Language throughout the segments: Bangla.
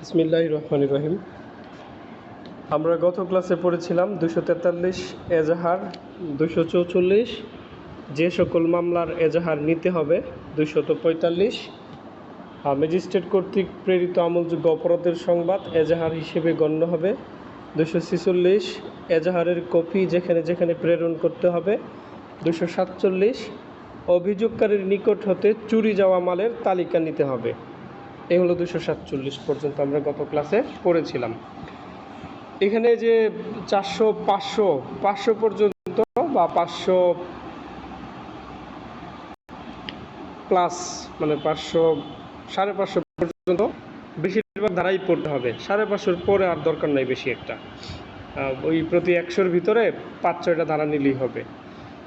বিসমিল্লাহির রহমানির রহিম। আমরা গত ক্লাসে পড়েছিলাম 243 এজাহার, 244 যে সকল মামলার এজাহার নিতে হবে, 245 ম্যাজিস্ট্রেট কর্তৃক প্রেরিত আমলযোগ্য অপরাধের সংবাদ এজাহার হিসেবে গণ্য হবে, 246 এজাহারের কপি যেখানে যেখানে প্রেরণ করতে হবে, 247 অভিযোগকারীর নিকট হতে চুরি যাওয়া মালের তালিকা নিতে হবে। এই হলো 247 পর্যন্ত আমরা গত ক্লাসে পড়েছিলাম। এখানে যে 400, 500 পর্যন্ত বা 500 প্লাস মানে 500, 550 পর্যন্ত বেশিরভাগ ধারাই পড়তে হবে। 550 পরে আর দরকার নাই বেশি একটা, ওই প্রতি 100-র ভিতরে 5-6টা ধারা নিলেই হবে।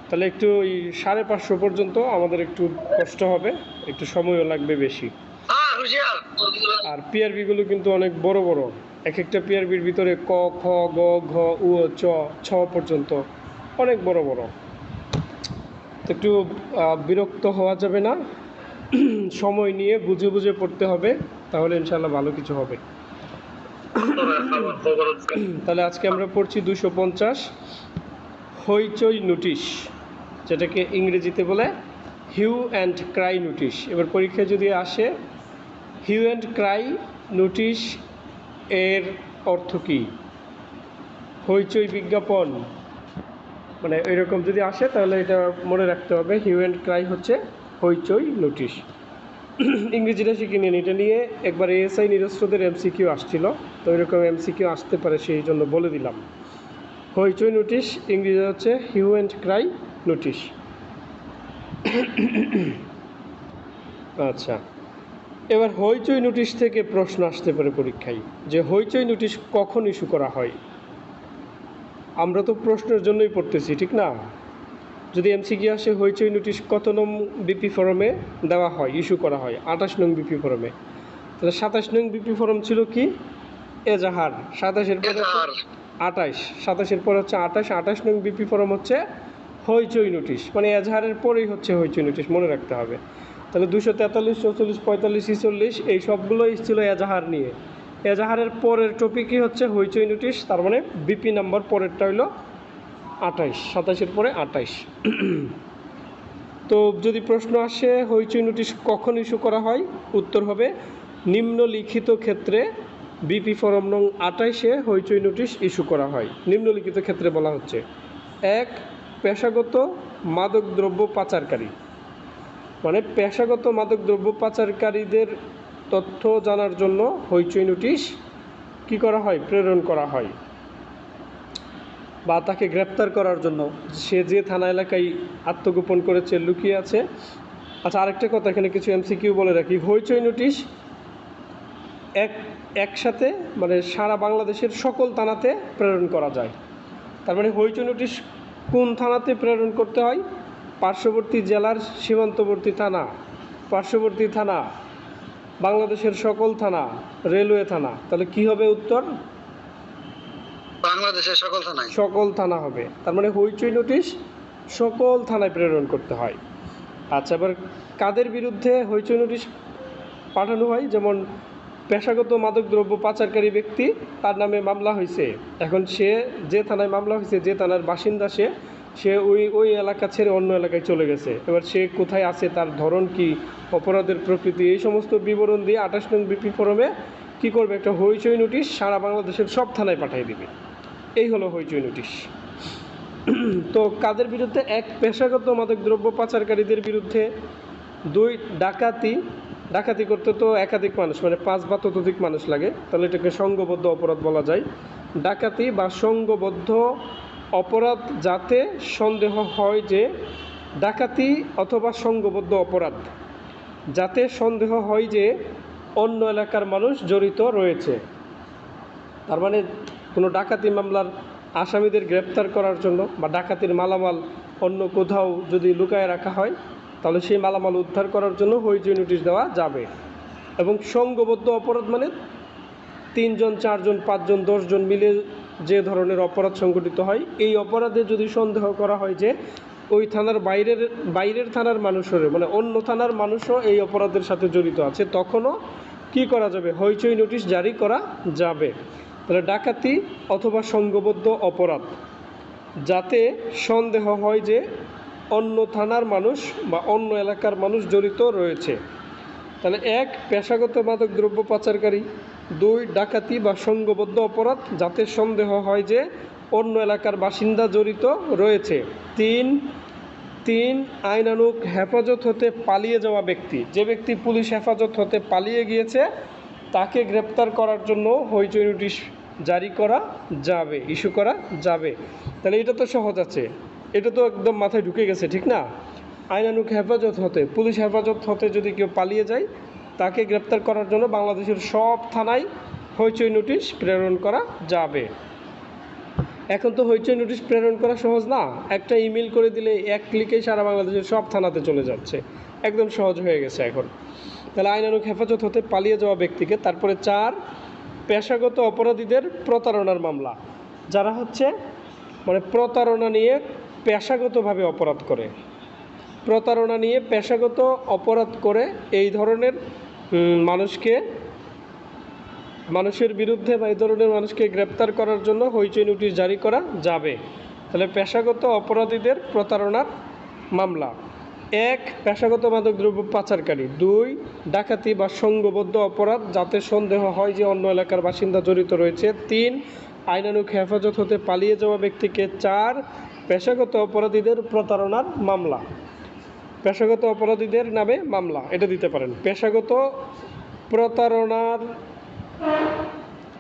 তাহলে একটু ওই 550 পর্যন্ত আমাদের একটু কষ্ট হবে, একটু সময়ও লাগবে বেশি। আর পিআরবিগুলো কিন্তু অনেক বড় বড়, এক একটা পিআরবির ভিতরে ক, খ, গ, ঘ, উ, চ, ছ পর্যন্ত অনেক বড় বড়। তো একটু বিরক্ত হওয়া যাবে না, সময় নিয়ে বুঝে বুঝে পড়তে হবে, তাহলে ইনশাল্লাহ ভালো কিছু হবে। তাহলে আজকে আমরা পড়ছি 250 হইচই নোটিশ, যেটাকে ইংরেজিতে বলে হিউ অ্যান্ড ক্রাই নোটিশ। এবার পরীক্ষায় যদি আসে হিউ অ্যান্ড ক্রাই নোটিশ এর অর্থ কী, হইচই বিজ্ঞাপন, মানে এরকম যদি আসে তাহলে এটা মনে রাখতে হবে। হিউ অ্যান্ড ক্রাই হচ্ছে হইচই নোটিশ। ইংরেজিটা শিখে নিন, এটা নিয়ে একবার এএসআই নিরস্ত্রদের এমসিকিউ আসছিল, তো এরকম এমসিকিউ আসতে পারে, সেই জন্য বলে দিলাম। হইচই নোটিশ ইংরেজি হচ্ছে হিউ অ্যান্ড ক্রাই নোটিশ। আচ্ছা, এবার হইচই নোটিশ থেকে প্রশ্ন আসতে পারে পরীক্ষায় যে হইচই নোটিশ কখন ইস্যু করা হয়। আমরা তো প্রশ্নের জন্যই পড়তেছি, ঠিক না? যদি এমসিকিউ আসে হইচই নোটিশ কত নং বিপি ফরমে দেওয়া হয়, ইস্যু করা হয়, 28 নং বিপি ফরমে। তাহলে 27 নং বিপি ফরম ছিল কি? এজাহার। 27-এর পরে 28, 27-এর পরে হচ্ছে 28 নং বিপি ফরম হচ্ছে হইচই নোটিশ, মানে এজাহারের পরেই হচ্ছে হইচই নোটিশ, মনে রাখতে হবে। তাহলে 243, 44, 45, 46 এই সবগুলোই ছিল এজাহার নিয়ে। এজাহারের পরের টপিকই হচ্ছে হইচই নোটিশ, তার মানে বিপি নাম্বার পরেরটা হইল 28, 27-এর পরে 28। তো যদি প্রশ্ন আসে হইচই নোটিশ কখন ইস্যু করা হয়, উত্তর হবে নিম্নলিখিত ক্ষেত্রে বিপি ফরম নং 28-এ হইচই নোটিশ ইস্যু করা হয়। নিম্নলিখিত ক্ষেত্রে বলা হচ্ছে: 1. পেশাগত মাদকদ্রব্য পাচারকারী, মানে পেশাগত মাদকদ্রব্য পাচারকারীদের তথ্য জানার জন্য হইচই নোটিশ কি করা হয়, প্রেরণ করা হয়, বা তাকে গ্রেপ্তার করার জন্য, সে যে থানা এলাকায় আত্মগোপন করেছে, লুকিয়ে আছে। আচ্ছা, আরেকটা কথা এখানে কিছু এমসিকিউ বলে রাখি। হইচই নোটিশ একসাথে মানে সারা বাংলাদেশের সকল থানাতে প্রেরণ করা যায়। তার মানে হইচই নোটিশ কোন থানাতে প্রেরণ করতে হয়? পার্শ্ববর্তী জেলার সীমান্তবর্তী থানা, পার্শ্ববর্তী থানা, বাংলাদেশের সকল থানা, রেলওয়ে থানা। তাহলে কি হবে উত্তর? বাংলাদেশের সকল থানায়, সকল থানা হবে। তার মানে হইচই নোটিশ সকল থানায় প্রেরণ করতে হয়। আচ্ছা, এবার কাদের বিরুদ্ধে হইচই নোটিশ পাঠানো হয়? যেমন পেশাগত মাদকদ্রব্য পাচারকারী ব্যক্তি, তার নামে মামলা হয়েছে, এখন সে যে থানায় মামলা হয়েছে, যে থানার বাসিন্দা সে ওই এলাকা ছেড়ে অন্য এলাকায় চলে গেছে। এবার সে কোথায় আছে, তার ধরন কি, অপরাধের প্রকৃতি, এই সমস্ত বিবরণ দিয়ে 28 নং বিপি ফরমে কী করবে, একটা হইচই নোটিশ সারা বাংলাদেশের সব থানায় পাঠিয়ে দেবে। এই হলো হইচই নোটিশ। তো কাদের বিরুদ্ধে? 1. পেশাগত মাদকদ্রব্য পাচারকারীদের বিরুদ্ধে। 2. ডাকাতি করতে তো একাধিক মানুষ, মানে 5 বা ততোধিক মানুষ লাগে, তাহলে এটাকে সংঘবদ্ধ অপরাধ বলা যায়। ডাকাতি বা সংঘবদ্ধ অপরাধ যাতে সন্দেহ হয় যে, ডাকাতি অথবা সংঘবদ্ধ অপরাধ যাতে সন্দেহ হয় যে অন্য এলাকার মানুষ জড়িত রয়েছে। তার মানে কোনো ডাকাতি মামলার আসামিদের গ্রেপ্তার করার জন্য বা ডাকাতির মালামাল অন্য কোথাও যদি লুকায় রাখা হয়, তাহলে সেই মালামাল উদ্ধার করার জন্য হইচই নোটিশ দেওয়া যাবে। এবং সংঘবদ্ধ অপরাধ মানে 3 জন, 4 জন, 5 জন, 10 জন মিলে যে ধরনের অপরাধ সংঘটিত হয়, এই অপরাধে যদি সন্দেহ করা হয় যে ওই থানার বাইরের থানার মানুষের, মানে অন্য থানার মানুষও এই অপরাধের সাথে জড়িত আছে, তখনও কি করা যাবে? হইচই নোটিশ জারি করা যাবে। তাহলে ডাকাতি অথবা সংঘবদ্ধ অপরাধ যাতে সন্দেহ হয় যে অন্য থানার মানুষ বা অন্য এলাকার মানুষ জড়িত রয়েছে। তাহলে ১ পেশাগত মাদকদ্রব্য পাচারকারী, ২ ডাকাতি বা সংঘবদ্ধ অপরাধ যাতে সন্দেহ হয় যে অন্য এলাকার বাসিন্দা জড়িত রয়েছে। ৩ আইনানুগ হেফাজত হতে পালিয়ে যাওয়া ব্যক্তি, যে ব্যক্তি পুলিশ হেফাজত হতে পালিয়ে গিয়েছে তাকে গ্রেপ্তার করার জন্য হইচই নোটিশ জারি করা যাবে, ইস্যু করা যাবে। তাহলে এটা তো সহজ আছে, এটা তো একদম মাথায় ঢুকে গেছে, ঠিক না? আইনানুগ হেফাজত হতে, পুলিশ হেফাজত হতে যদি কেউ পালিয়ে যায় তাকে গ্রেপ্তার করার জন্য বাংলাদেশের সব থানায় হইচই নোটিশ প্রেরণ করা যাবে। এখন তো হইচই নোটিশ প্রেরণ করা সহজ না, একটা ইমেল করে দিলে 1 ক্লিকেই সারা বাংলাদেশের সব থানাতে চলে যাচ্ছে, একদম সহজ হয়ে গেছে এখন। তাহলে আইনানুগ হেফাজত হতে পালিয়ে যাওয়া ব্যক্তিকে। তারপরে 4 পেশাগত অপরাধীদের প্রতারণার মামলা, যারা হচ্ছে মানে প্রতারণা নিয়ে পেশাগতভাবে অপরাধ করে, প্রতারণা নিয়ে পেশাগত অপরাধ করে এই ধরনের মানুষের বিরুদ্ধে বা এই ধরনের মানুষকে গ্রেপ্তার করার জন্য হইচই নোটিশ জারি করা যাবে। তাহলে পেশাগত অপরাধীদের প্রতারণার মামলা। ১ পেশাগত মাদকদ্রব্য পাচারকারী, ২ ডাকাতি বা সংঘবদ্ধ অপরাধ যাতে সন্দেহ হয় যে অন্য এলাকার বাসিন্দা জড়িত রয়েছে। ৩ আইনানুগ হেফাজত হতে পালিয়ে যাওয়া ব্যক্তিকে। 4 পেশাগত অপরাধীদের প্রতারণার মামলা, পেশাগত অপরাধীদের নামে মামলা, এটা দিতে পারেন। পেশাগত প্রতারণার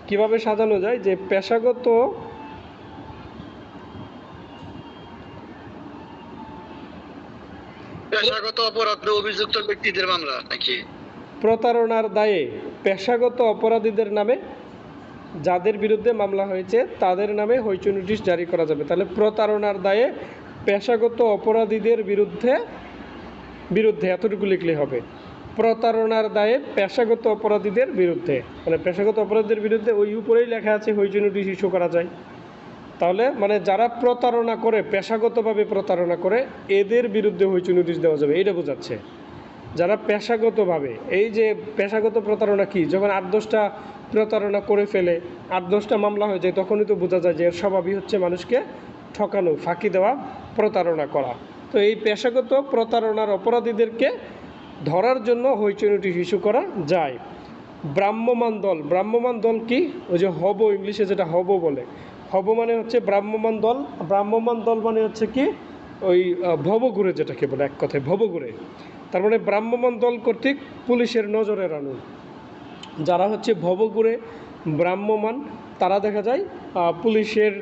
কিভাবে সাজানো যায় যে পেশাগত অপরাধে অভিযুক্ত ব্যক্তিদের মামলা নাকি? প্রতারণার দায়ে পেশাগত অপরাধীদের নামে যাদের বিরুদ্ধে মামলা হয়েছে তাদের নামে হইচই নোটিশ জারি করা যাবে। তাহলে প্রতারণার দায়ে পেশাগত অপরাধীদের বিরুদ্ধে এতটুকু লিখলে হবে, প্রতারণার দায়ে পেশাগত অপরাধীদের বিরুদ্ধে, মানে পেশাগত অপরাধীদের বিরুদ্ধে ওই উপরেই লেখা আছে হইচই নোটিশ ইস্যু করা যায়। তাহলে মানে যারা প্রতারণা করে, পেশাগতভাবে প্রতারণা করে, এদের বিরুদ্ধে হইচই নোটিশ দেওয়া যাবে, এটা বোঝাচ্ছে। যারা পেশাগতভাবে, এই যে পেশাগত প্রতারণা কি, যখন 8-10টা প্রতারণা করে ফেলে, 8-10টা মামলা হয়ে যায়, তখনই তো বোঝা যায় যে এর স্বভাবই হচ্ছে মানুষকে ঠকানো, ফাঁকি দেওয়া, প্রতারণা করা। তো এই পেশাগত প্রতারণার অপরাধীদেরকে ধরার জন্য হইচই নোটিশ ইস্যু করা যায়। ভ্রাম্যমাণ দল কি? ওই যে হব, ইংলিশে যেটা হব বলে, হব মানে হচ্ছে ভ্রাম্যমাণ দল। ভ্রাম্যমাণ দল মানে হচ্ছে কি ওই ভবঘুরে, যেটাকে বলে এক কথায় ভবঘুরে। তার মানে ভ্রাম্যমাণ দল কর্তৃক পুলিশের নজরে এড়ানো, যারা হচ্ছে ভবঘুরে ভ্রাম্যমাণ, তারা দেখা যায় পুলিশের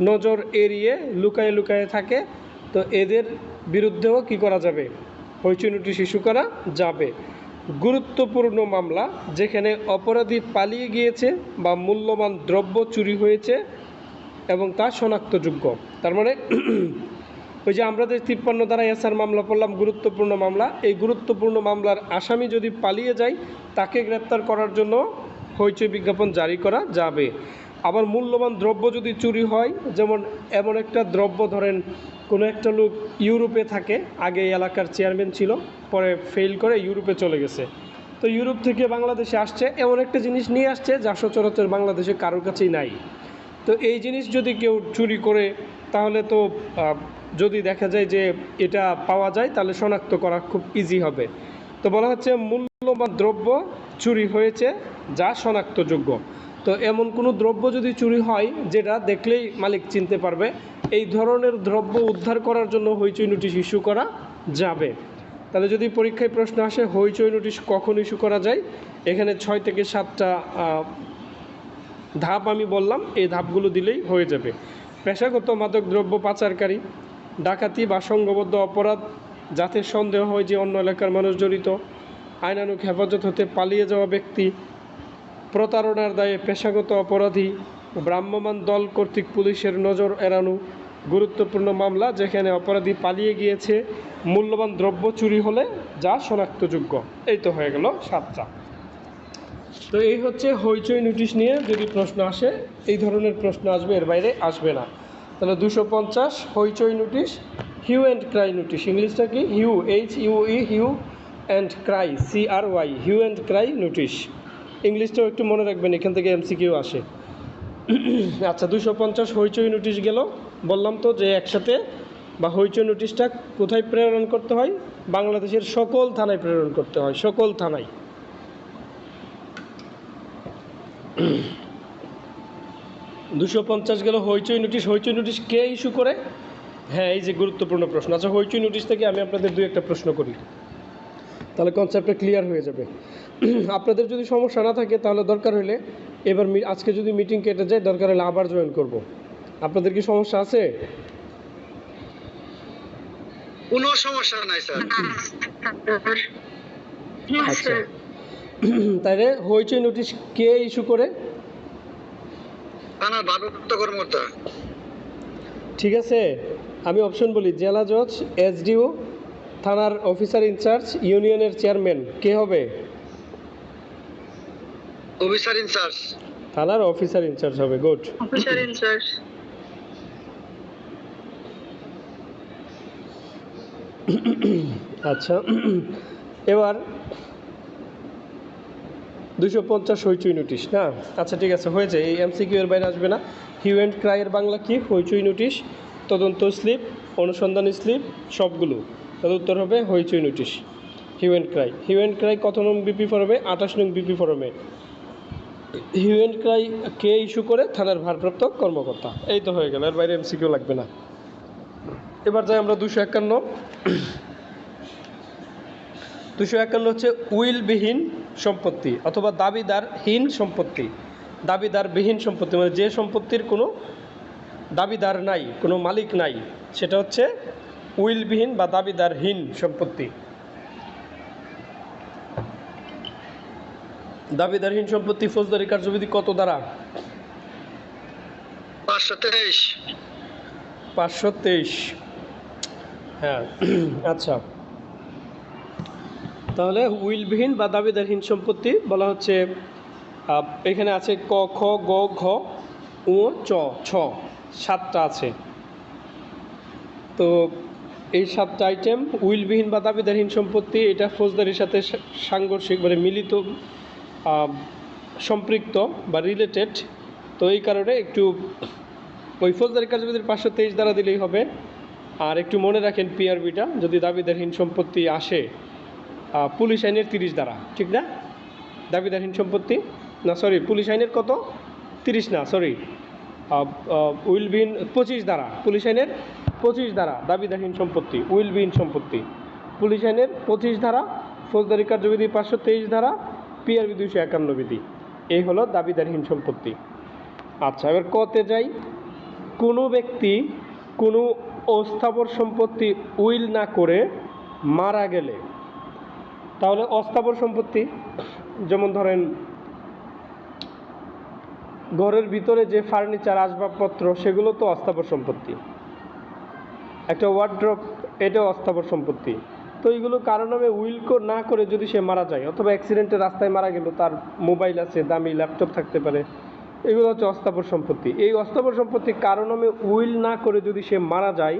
নজর এড়িয়ে লুকায়ে লুকায়ে থাকে। তো এদের বিরুদ্ধেও কি করা যাবে? হইচই নোটিশ ইস্যু করা যাবে। গুরুত্বপূর্ণ মামলা, যেখানে অপরাধী পালিয়ে গিয়েছে বা মূল্যবান দ্রব্য চুরি হয়েছে এবং তা শনাক্তযোগ্য। তার মানে ওই যে আমরা যে 53 ধারা এসআর মামলা পড়লাম, গুরুত্বপূর্ণ মামলা, এই গুরুত্বপূর্ণ মামলার আসামি যদি পালিয়ে যায় তাকে গ্রেপ্তার করার জন্য হইচই বিজ্ঞাপন জারি করা যাবে। আবার মূল্যবান দ্রব্য যদি চুরি হয়, যেমন এমন একটা দ্রব্য, ধরেন কোনো একটা লোক ইউরোপে থাকে, আগে এলাকার চেয়ারম্যান ছিল, পরে ফেল করে ইউরোপে চলে গেছে, তো ইউরোপ থেকে বাংলাদেশে আসছে, এমন একটা জিনিস নিয়ে আসছে যা সচরাচর বাংলাদেশে কারোর কাছেই নাই। তো এই জিনিস যদি কেউ চুরি করে, তাহলে তো যদি দেখা যায় যে এটা পাওয়া যায়, তাহলে শনাক্ত করা খুব ইজি হবে। তো বলা হচ্ছে মূল্যবান দ্রব্য চুরি হয়েছে যা শনাক্তযোগ্য। তো এমন কোনো দ্রব্য যদি চুরি হয় যেটা দেখলেই মালিক চিনতে পারবে, এই ধরনের দ্রব্য উদ্ধার করার জন্য হইচই নোটিশ ইস্যু করা যাবে। তাহলে যদি পরীক্ষায় প্রশ্ন আসে হইচই নোটিশ কখন ইস্যু করা যায়, এখানে 6 থেকে 7টা ধাপ আমি বললাম, এই ধাপগুলো দিলেই হয়ে যাবে। পেশাগত মাদকদ্রব্য পাচারকারী, ডাকাতি বা সংঘবদ্ধ অপরাধ যাতে সন্দেহ হয় যে অন্য এলাকার মানুষ জড়িত, আইনানুগ হেফাজত হতে পালিয়ে যাওয়া ব্যক্তি, প্রতারণার দায়ে পেশাগত অপরাধী, ভ্রাম্যমাণ দল কর্তৃক পুলিশের নজর এড়ানো, গুরুত্বপূর্ণ মামলা যেখানে অপরাধী পালিয়ে গিয়েছে, মূল্যবান দ্রব্য চুরি হলে যা শনাক্তযোগ্য। এই তো হয়ে গেল 7টা। তো এই হচ্ছে হইচই নোটিশ নিয়ে যদি প্রশ্ন আসে, এই ধরনের প্রশ্ন আসবে, এর বাইরে আসবে না। তাহলে 250 হইচই notice, hue and cry notice, ইংলিশটা কি? Hue, HUE, hue and cry, CRY, hue and cry notice. ইংলিশটাও একটু মনে রাখবেন, এখান থেকে MCQ আসে। আচ্ছা, 250 হইচই নোটিশ গেল। বললাম তো যে একসাথে বা হইচই নোটিশটা কোথায় প্রেরণ করতে হয়? বাংলাদেশের সকল থানায় প্রেরণ করতে হয়, সকল থানায়। 250 গেল হইচই নোটিশ। হইচই নোটিশ কে ইস্যু করে? হ্যাঁ, এই যে গুরুত্বপূর্ণ প্রশ্ন। আচ্ছা, হইচই নোটিশ থেকে আমি আপনাদের দুই একটা প্রশ্ন করি, তাহলে কনসেপ্টটা ক্লিয়ার হয়ে যাবে। আপনাদের যদি সমস্যা না থাকে তাহলে দরকার হলে এবার আজকে যদি মিটিং কেটে যায়, দরকার হলে আবার জয়েন করব। আপনাদের কি সমস্যা আছে? কোনো সমস্যা নাই স্যার। আচ্ছা, তাহলে হইচই নোটিশ কে ইস্যু করে? থানার ভারপ্রাপ্ত কর্মকর্তা। ঠিক আছে, আমি অপশন বলি। জেলা জজ, SDO, থানার অফিসার ইনচার্জ, ইউনিয়নের চেয়ারম্যান, কে হবে? Officer in charge. থানার অফিসার ইনচার্জ হবে। গুড। Officer in charge. আচ্ছা, এবার 250 হইচই নোটিশ না? আচ্ছা ঠিক আছে, হয়েছে। এই MCQ এর বাইরে আসবে না। হিউ অ্যান্ড ক্রাইয়ের বাংলা কি? হইচই নোটিশ, তদন্ত স্লিপ, অনুসন্ধানী স্লিপ, সবগুলো। তার উত্তর হবে হইচই notice. Hue and cry. Hue and cry কত নং BP ফরমে? 28 নং BP ফরমে। হিউ অ্যান্ড ক্রাই কে ইস্যু করে? থানার ভারপ্রাপ্ত কর্মকর্তা। এই তো হয়ে গেল, এর বাইরে MCQ লাগবে না। এবার যাই আমরা 251। 251 হচ্ছে উইলবিহীন সম্পত্তি অথবা দাবিদারহীন সম্পত্তি। দাবিদারবিহীন সম্পত্তি মানে যে সম্পত্তির কোনো দাবিদার নাই, কোনো মালিক নাই, সেটা হচ্ছে উইলবিহীন বা দাবিদারহীন সম্পত্তি। দাবিদারহীন সম্পত্তি ফৌজদারি কার্যবিধি কত ধারা? 523। 523। হ্যাঁ, আচ্ছা, তাহলে উইলবিহীন বা দাবিদারহীন সম্পত্তি বলা হচ্ছে, এখানে আছে ক, খ, গ, ঘ, উ, চ, ছ, 7টা আছে। তো এই 7টা আইটেম উইলবিহীন বা দাবিদারহীন সম্পত্তি, এটা ফৌজদারির সাথে সাংঘর্ষিক মানে মিলিত, সম্পৃক্ত বা রিলেটেড। তো এই কারণে একটু ওই ফৌজদারি কার্যবিধির 523 দ্বারা দিলেই হবে। আর একটু মনে রাখেন PRBটা, যদি দাবিদারহীন সম্পত্তি আসে পুলিশ আইনের 30 দ্বারা, ঠিক না? দাবিদারহীন সম্পত্তি না, সরি, পুলিশ আইনের কত? 30 না, সরি, উইলবিহীন 25 দ্বারা। পুলিশ আইনের 25 দ্বারা দাবিদারহীন সম্পত্তি, উইলবিহীন সম্পত্তি। পুলিশ আইনের 25 ধারা, ফৌজদারি কার্যবিধি 523 ধারা, PRB 251 বিধি। এই হলো দাবিদারহীন সম্পত্তি। আচ্ছা, এবার কতে যাই। কোনো ব্যক্তি কোনো অস্থাবর সম্পত্তি উইল না করে মারা গেলে, তাহলে অস্থাবর সম্পত্তি যেমন ধরেন ঘরের ভিতরে যে ফার্নিচার, আসবাবপত্র, সেগুলো তো অস্থাবর সম্পত্তি। একটা ওয়ার্ড্রপ, এটাও অস্থাবর সম্পত্তি। তো এইগুলো কারো নামে উইল না করে যদি সে মারা যায়, অথবা অ্যাক্সিডেন্টে রাস্তায় মারা গেল, তার মোবাইল আছে, দামি ল্যাপটপ থাকতে পারে, এগুলো হচ্ছে অস্থাবর সম্পত্তি। এই অস্থাবর সম্পত্তি কারো নামে উইল না করে যদি সে মারা যায়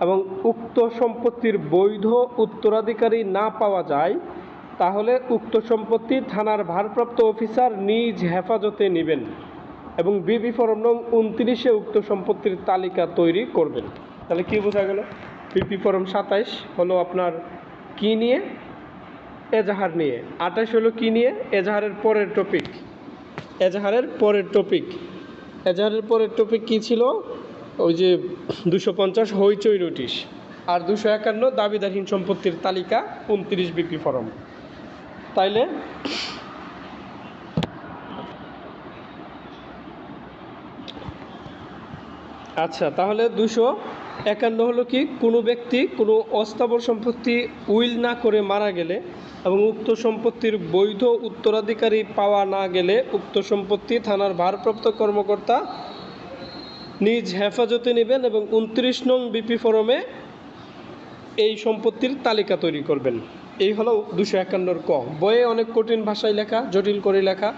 এবং উক্ত সম্পত্তির বৈধ উত্তরাধিকারী না পাওয়া যায়, তাহলে উক্ত সম্পত্তি থানার ভারপ্রাপ্ত অফিসার নিজ হেফাজতে নেবেন এবং BP ফরম নং 29-এ উক্ত সম্পত্তির তালিকা তৈরি করবেন। তাহলে কী বোঝা গেল? BP ফরম 27 হলো আপনার কি নিয়ে? এজাহার নিয়ে। 28 হলো কি নিয়ে? এজাহারের পরের টপিক। এজাহারের পরের টপিক। এজাহারের পরের টপিক কী ছিল? ওই যে 250 হইচই নোটিশ, আর 251 দাবিদারহীন সম্পত্তির তালিকা, 29 BP ফরম। তাইলে আচ্ছা, তাহলে 251 হলো কি? কোনো ব্যক্তি কোনো অস্থাবর সম্পত্তি উইল না করে মারা গেলে এবং উক্ত সম্পত্তির বৈধ উত্তরাধিকারী পাওয়া না গেলে উক্ত সম্পত্তি থানার ভারপ্রাপ্ত কর্মকর্তা নিজ হেফাজতে নেবেন এবং 29 নং BP ফরমে এই সম্পত্তির তালিকা তৈরি করবেন। এই হলো 251 ক। বইয়ে অনেক কঠিন ভাষায় লেখা, জটিল করে লেখা,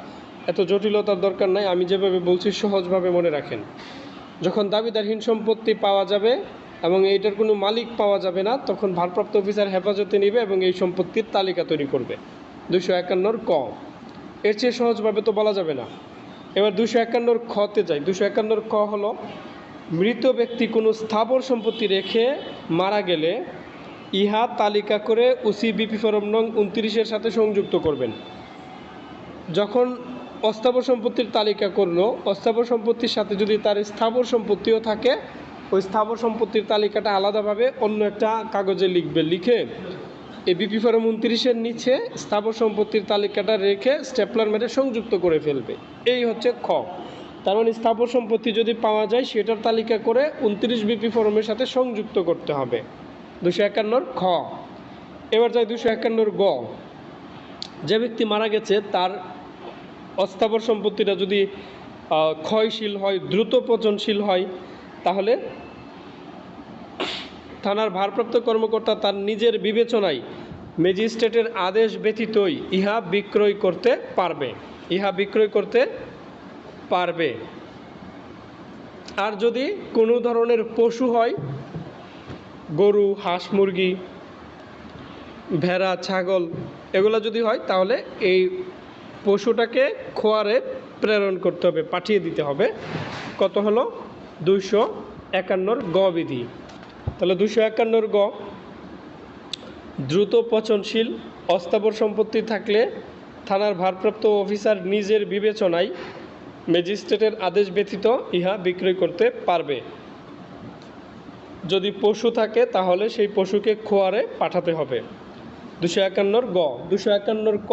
এত জটিলতার দরকার নাই। আমি যেভাবে বলছি সহজভাবে মনে রাখেন। যখন দাবিদারহীন সম্পত্তি পাওয়া যাবে এবং এইটার কোনো মালিক পাওয়া যাবে না, তখন ভারপ্রাপ্ত অফিসার হেফাজতে নেবে এবং এই সম্পত্তির তালিকা তৈরি করবে। 251 ক। এর চেয়ে সহজভাবে তো বলা যাবে না। এবার 251 খতে যাই। 251 খ হলো মৃত ব্যক্তি কোনো স্থাবর সম্পত্তি রেখে মারা গেলে ইহা তালিকা করে ওসিবিপি ফরম নং 29-এর সাথে সংযুক্ত করবেন। যখন অস্থাবর সম্পত্তির তালিকা করলো, অস্থাবর সম্পত্তির সাথে যদি তার স্থাবর সম্পত্তিও থাকে, ওই স্থাবর সম্পত্তির তালিকাটা আলাদাভাবে অন্য একটা কাগজে লিখবে, লিখে এই বিপি ফরম 29-এর নিচে স্থাবর সম্পত্তির তালিকাটা রেখে স্টেপলার মেরে সংযুক্ত করে ফেলবে। এই হচ্ছে খ। তার মানে স্থাবর সম্পত্তি যদি পাওয়া যায় সেটার তালিকা করে 29 বিপি ফরমের সাথে সংযুক্ত করতে হবে। 251 খ। এবার যাই 251 গ। যে ব্যক্তি মারা গেছে তার অস্থাবর সম্পত্তিটা যদি ক্ষয়শীল হয়, দ্রুত পচনশীল হয়, তাহলে থানার ভারপ্রাপ্ত কর্মকর্তা তার নিজের বিবেচনায় ম্যাজিস্ট্রেটের আদেশ ব্যতীতই ইহা বিক্রয় করতে পারবে। ইহা বিক্রয় করতে পারবে। আর যদি কোনো ধরনের পশু হয়, গরু, হাঁস, মুরগি, ভেড়া, ছাগল, এগুলো যদি হয়, তাহলে এই পশুটাকে খোয়ারে প্রেরণ করতে হবে, পাঠিয়ে দিতে হবে। কত হলো? 251 গ বিধি। তাহলে 251 গ, দ্রুত পচনশীল অস্থাবর সম্পত্তি থাকলে থানার ভারপ্রাপ্ত অফিসার নিজের বিবেচনায় ম্যাজিস্ট্রেটের আদেশ ব্যতীত ইহা বিক্রয় করতে পারবে। যদি পশু থাকে তাহলে সেই পশুকে খোয়ারে পাঠাতে হবে। 251 গ। 251 ক,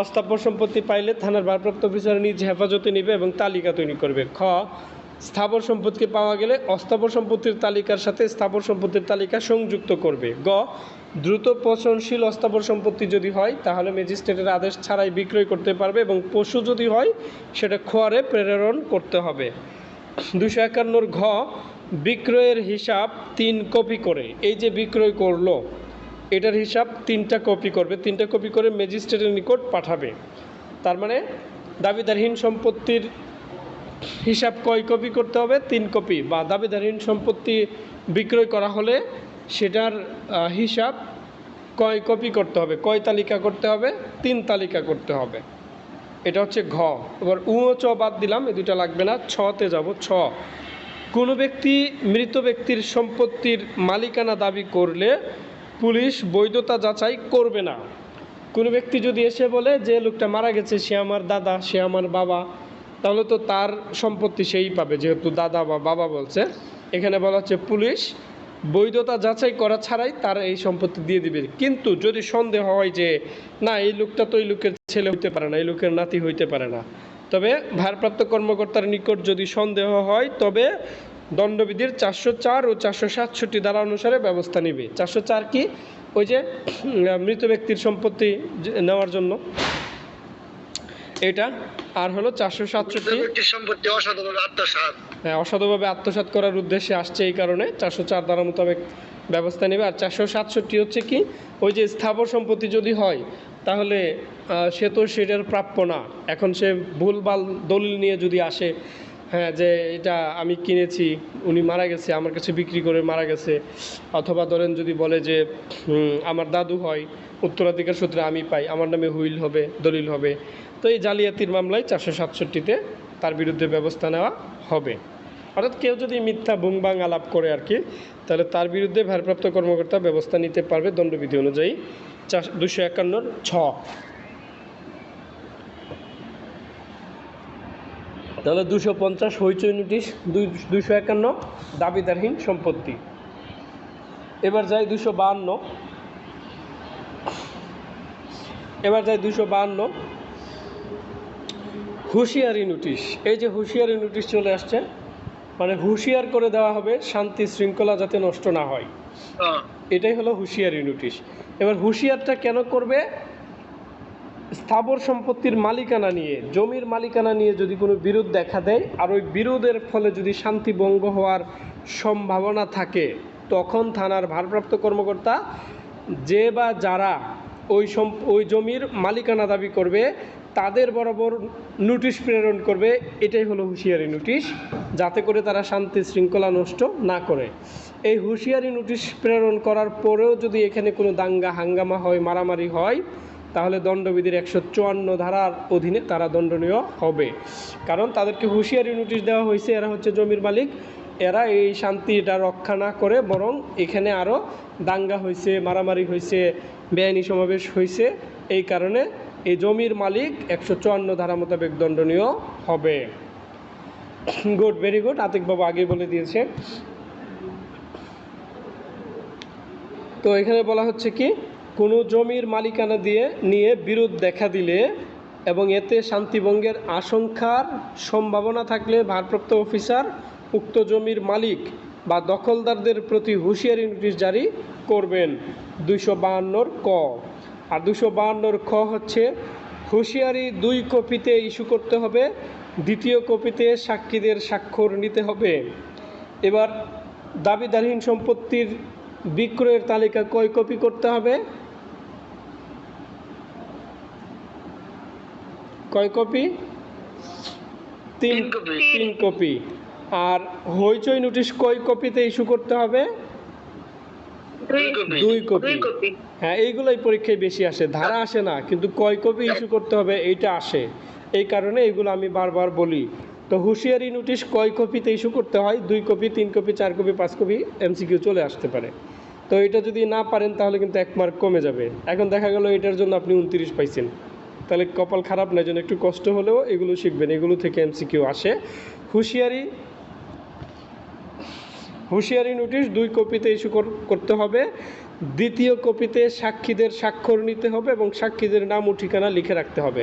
অস্থাবর সম্পত্তি পাইলে থানার ভারপ্রাপ্ত অফিসার নিজ হেফাজতে নেবে এবং তালিকা তৈরি করবে। খ, স্থাবর সম্পত্তি পাওয়া গেলে অস্থাবর সম্পত্তির তালিকার সাথে স্থাবর সম্পত্তির তালিকা সংযুক্ত করবে। গ, দ্রুত পচনশীল অস্থাবর সম্পত্তি যদি হয় তাহলে ম্যাজিস্ট্রেটের আদেশ ছাড়াই বিক্রয় করতে পারবে এবং পশু যদি হয় সেটা খোয়ারে প্রেরণ করতে হবে। 251 ঘ, বিক্রয়ের হিসাব 3 কপি করে। এই যে বিক্রয় করলো, এটার হিসাব 3টা কপি করবে, 3টা কপি করে ম্যাজিস্ট্রেটের নিকট পাঠাবে। তার মানে দাবিদারহীন সম্পত্তির হিসাব কয় কপি করতে হবে? 3 কপি। বা দাবিদারহীন সম্পত্তি বিক্রয় করা হলে সেটার হিসাব কয় কপি করতে হবে, কয় তালিকা করতে হবে? 3 তালিকা করতে হবে। এটা হচ্ছে ঘ। এবার উ ও চ বাদ দিলাম, এই দুটা লাগবে না। ছতে যাব। ছ, কোনো ব্যক্তি মৃত ব্যক্তির সম্পত্তির মালিকানা দাবি করলে পুলিশ বৈধতা যাচাই করবে না। কোনো ব্যক্তি যদি এসে বলে যে লোকটা মারা গেছে, সে আমার দাদা, সে আমার বাবা, তাহলে তো তার সম্পত্তি সেই পাবে, যেহেতু দাদা বা বাবা বলছে। এখানে বলা হচ্ছে পুলিশ বৈধতা যাচাই করা ছাড়াই তার এই সম্পত্তি দিয়ে দিবে। কিন্তু যদি সন্দেহ হয় যে না, এই লোকটা তো এই লোকের ছেলে হইতে পারে না, এই লোকের নাতি হইতে পারে না, তবে ভারপ্রাপ্ত কর্মকর্তার নিকট যদি সন্দেহ হয়, তবে দণ্ডবিধির 404 ও 467 ধারা অনুসারে ব্যবস্থা নেবে। 404 কি? ওই যে মৃত ব্যক্তির সম্পত্তি নেওয়ার জন্য এটা। আর হলো 467 সম্পত্তি অসাধুভাবে আত্মসাৎ। হ্যাঁ, অসাধুভাবে আত্মসাৎ করার উদ্দেশ্যে আসছে, এই কারণে 404 ধারা মোতাবেক ব্যবস্থা নেবে। আর 467 হচ্ছে কি? ওই যে স্থাবর সম্পত্তি যদি হয় তাহলে সে তো সেটার প্রাপ্য না। এখন সে ভুলভাল দলিল নিয়ে যদি আসে, হ্যাঁ, যে এটা আমি কিনেছি, উনি মারা গেছে, আমার কাছে বিক্রি করে মারা গেছে, অথবা ধরেন যদি বলে যে আমার দাদু হয়, উত্তরাধিকার সূত্রে আমি পাই, আমার নামে হুইল হবে, দলিল হবে, তো এই জালিয়াতির মামলায় 467-তে তার বিরুদ্ধে ব্যবস্থা নেওয়া হবে। অর্থাৎ কেউ যদি মিথ্যা বুংবাং আলাপ করে আর কি, তাহলে তার বিরুদ্ধে ভারপ্রাপ্ত কর্মকর্তা ব্যবস্থা নিতে পারবে দণ্ডবিধি অনুযায়ী। 251 ছ। তাহলে 250 হইচই নোটিশ, 251 দাবিদারহীন সম্পত্তি। এবার যাই 252। হুঁশিয়ারি নোটিশ। এই যে হুঁশিয়ারি নোটিশ চলে আসছে, মানে হুঁশিয়ার করে দেওয়া হবে শান্তি শৃঙ্খলা যাতে নষ্ট না হয়, এটাই হলো হুঁশিয়ারি নোটিশ। এবার হুঁশিয়ারটা কেন করবে? স্থাবর সম্পত্তির মালিকানা নিয়ে, জমির মালিকানা নিয়ে যদি কোনো বিরোধ দেখা দেয়, আর ওই বিরোধের ফলে যদি শান্তি ভঙ্গ হওয়ার সম্ভাবনা থাকে, তখন থানার ভারপ্রাপ্ত কর্মকর্তা যে বা যারা ওই জমির মালিকানা দাবি করবে তাদের বরাবর নোটিশ প্রেরণ করবে। এটাই হলো হুঁশিয়ারি নোটিশ, যাতে করে তারা শান্তি শৃঙ্খলা নষ্ট না করে। এই হুঁশিয়ারি নোটিশ প্রেরণ করার পরেও যদি এখানে কোনো দাঙ্গা হাঙ্গামা হয়, মারামারি হয়, তাহলে দণ্ডবিধির 154 ধারার অধীনে তারা দণ্ডনীয় হবে। কারণ তাদেরকে হুঁশিয়ারি নোটিশ দেওয়া হয়েছে, এরা হচ্ছে জমির মালিক, এরা এই শান্তিটা রক্ষা না করে বরং এখানে আরও দাঙ্গা হয়েছে, মারামারি হয়েছে, বেআইনি সমাবেশ হয়েছে। এই কারণে এই জমির মালিক 154 ধারা মোতাবেক দণ্ডনীয় হবে। গুড, ভেরি গুড, আতিক বাবু আগে বলে দিয়েছে। তো এখানে বলা হচ্ছে কি, কোনো জমির মালিকানা নিয়ে বিরোধ দেখা দিলে এবং এতে শান্তিভঙ্গের আশঙ্কার সম্ভাবনা থাকলে ভারপ্রাপ্ত অফিসার উক্ত জমির মালিক বা দখলদারদের প্রতি হুঁশিয়ারি নোটিশ জারি করবেন। 252 ক। আর 252 খ হচ্ছে, হুঁশিয়ারি 2 কপিতে ইস্যু করতে হবে, দ্বিতীয় কপিতে সাক্ষীদের স্বাক্ষর নিতে হবে। এবার দাবিদারহীন সম্পত্তির বিক্রয়ের তালিকা কয় কপি করতে হবে? কয় কপি? 3 কপি। আর হইচই নোটিশ কয় কপিতে ইস্যু করতে হবে? 2 কপি। হ্যাঁ, এইগুলোই পরীক্ষায় বেশি আসে, ধারা আসে না, কিন্তু কয় কপি ইস্যু করতে হবে এইটা আসে। এই কারণে এইগুলো আমি বারবার বলি। তো হুঁশিয়ারি নোটিশ কয় কপিতে ইস্যু করতে হয়? 2 copy, 3 copy, 4 copy, 5 copy, MCQ চলে আসতে পারে। তো এটা যদি না পারেন তাহলে কিন্তু 1 মার্ক কমে যাবে। এখন দেখা গেল এটার জন্য আপনি 29 পাইছেন, তাহলে কপাল খারাপ না, জন্য একটু কষ্ট হলেও এগুলো শিখবেন, এগুলো থেকে এমসিকিউ আসে। হুঁশিয়ারি নোটিশ 2 কপিতে ইস্যু করতে হবে, দ্বিতীয় কপিতে সাক্ষীদের স্বাক্ষর নিতে হবে এবং সাক্ষীদের নাম ও ঠিকানা লিখে রাখতে হবে।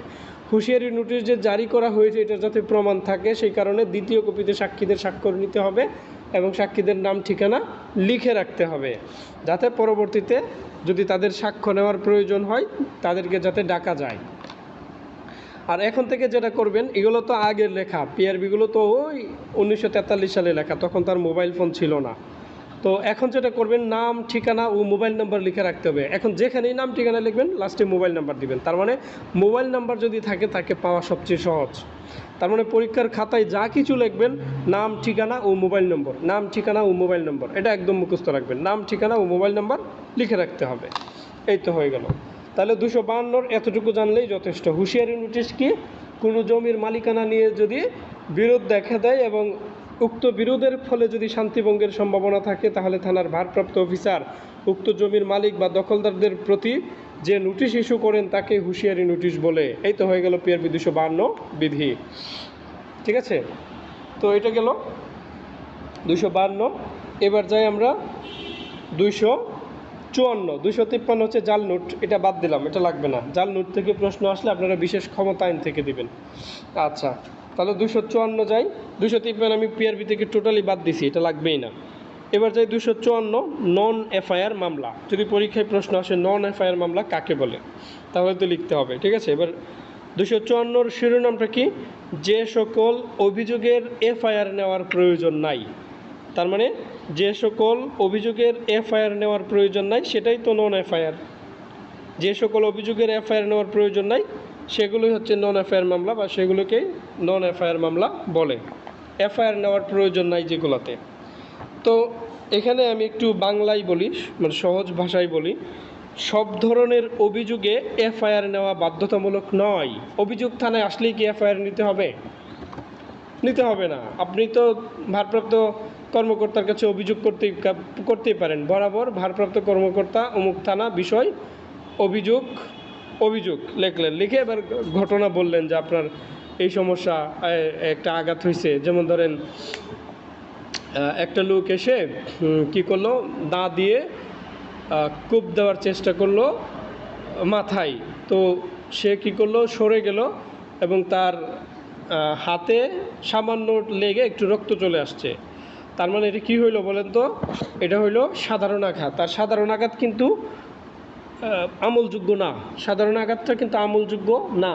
হুঁশিয়ারি নোটিশ যে জারি করা হয়েছে এটা যাতে প্রমাণ থাকে, সেই কারণে দ্বিতীয় কপিতে সাক্ষীদের স্বাক্ষর নিতে হবে এবং সাক্ষীদের নাম ঠিকানা লিখে রাখতে হবে, যাতে পরবর্তীতে যদি তাদের সাক্ষ্য নেওয়ার প্রয়োজন হয় তাদেরকে যাতে ডাকা যায়। আর এখন থেকে যেটা করবেন, এগুলো তো আগের লেখা, পিআরবিগুলো তো ওই 1943 সালে লেখা, তখন তার মোবাইল ফোন ছিল না। তো এখন যেটা করবেন, নাম ঠিকানা ও মোবাইল নাম্বার লিখে রাখতে হবে। এখন যেখানেই নাম ঠিকানা লিখবেন লাস্টে মোবাইল নাম্বার দিবেন, তার মানে মোবাইল নাম্বার যদি থাকে তাকে পাওয়া সবচেয়ে সহজ। তার মানে পরীক্ষার খাতায় যা কিছু লিখবেন, নাম ঠিকানা ও মোবাইল নম্বর, নাম ঠিকানা ও মোবাইল নম্বর, এটা একদম মুখস্থ রাখবেন, নাম ঠিকানা ও মোবাইল নাম্বার লিখে রাখতে হবে। এই তো হয়ে গেল। তাহলে 252 এতটুকু জানলেই যথেষ্ট। হুঁশিয়ারি নোটিশ কি, কোনো জমির মালিকানা নিয়ে যদি বিরোধ দেখা দেয় এবং উক্ত বিরোধের ফলে যদি শান্তিভঙ্গের সম্ভাবনা থাকে, তাহলে থানার ভারপ্রাপ্ত অফিসার উক্ত জমির মালিক বা দখলদারদের প্রতি যে নোটিশ ইস্যু করেন তাকে হুঁশিয়ারি নোটিশ বলে। এই তো হয়ে গেল পিআরবি 252 বিধি। ঠিক আছে, তো এটা গেল 252। এবার যাই আমরা 254। 253 হচ্ছে জাল নোট, এটা বাদ দিলাম, এটা লাগবে না। জাল নোট থেকে প্রশ্ন আসলে আপনারা বিশেষ ক্ষমতা আইন থেকে দিবেন। আচ্ছা, তাহলে 254 যাই। 253 আমি পিআরবি থেকে টোটালি বাদ দিছি, এটা লাগবেই না। এবার যাই 254, নন এফআইআর মামলা। যদি পরীক্ষায় প্রশ্ন আসে নন এফআইআর মামলা কাকে বলে, তাহলে তো লিখতে হবে। ঠিক আছে, এবার 254 শিরোনামটা কি, যে সকল অভিযোগের এফআইআর নেওয়ার প্রয়োজন নাই। তার মানে যে সকল অভিযোগের এফআইআর নেওয়ার প্রয়োজন নাই সেটাই তো নন এফআইআর। যে সকল অভিযোগের এফআইআর নেওয়ার প্রয়োজন নাই সেগুলোই হচ্ছে নন এফআইআর মামলা, বা সেগুলোকেই নন এফআইআর মামলা বলে। এফআইআর নেওয়ার প্রয়োজন নাই যেগুলোতে। তো এখানে আমি একটু বাংলায় বলি, মানে সহজ ভাষায় বলি, সব ধরনের অভিযোগে এফআইআর নেওয়া বাধ্যতামূলক নয়। অভিযোগ থানায় আসলেই কি এফআইআর নিতে হবে? নিতে হবে না। আপনি তো ভারপ্রাপ্ত কর্মকর্তার কাছে অভিযোগ করতেই পারেন, বরাবর ভারপ্রাপ্ত কর্মকর্তা অমুক থানা বিষয় অভিযোগ লিখলেন, লিখে এবার ঘটনা বললেন যে আপনার এই সমস্যা, একটা আঘাত হয়েছে। যেমন ধরেন একটা লোক এসে কি করলো, দা দিয়ে কূপ দেওয়ার চেষ্টা করলো মাথায়, তো সে কি করলো, সরে গেল এবং তার হাতে সামান্য লেগে একটু রক্ত চলে আসছে। তার মানে এটা কী হইলো বলেন তো? এটা হইলো সাধারণ আঘাত। তার সাধারণ আঘাত কিন্তু আমলযোগ্য না, সাধারণ আঘাতটা কিন্তু আমলযোগ্য না।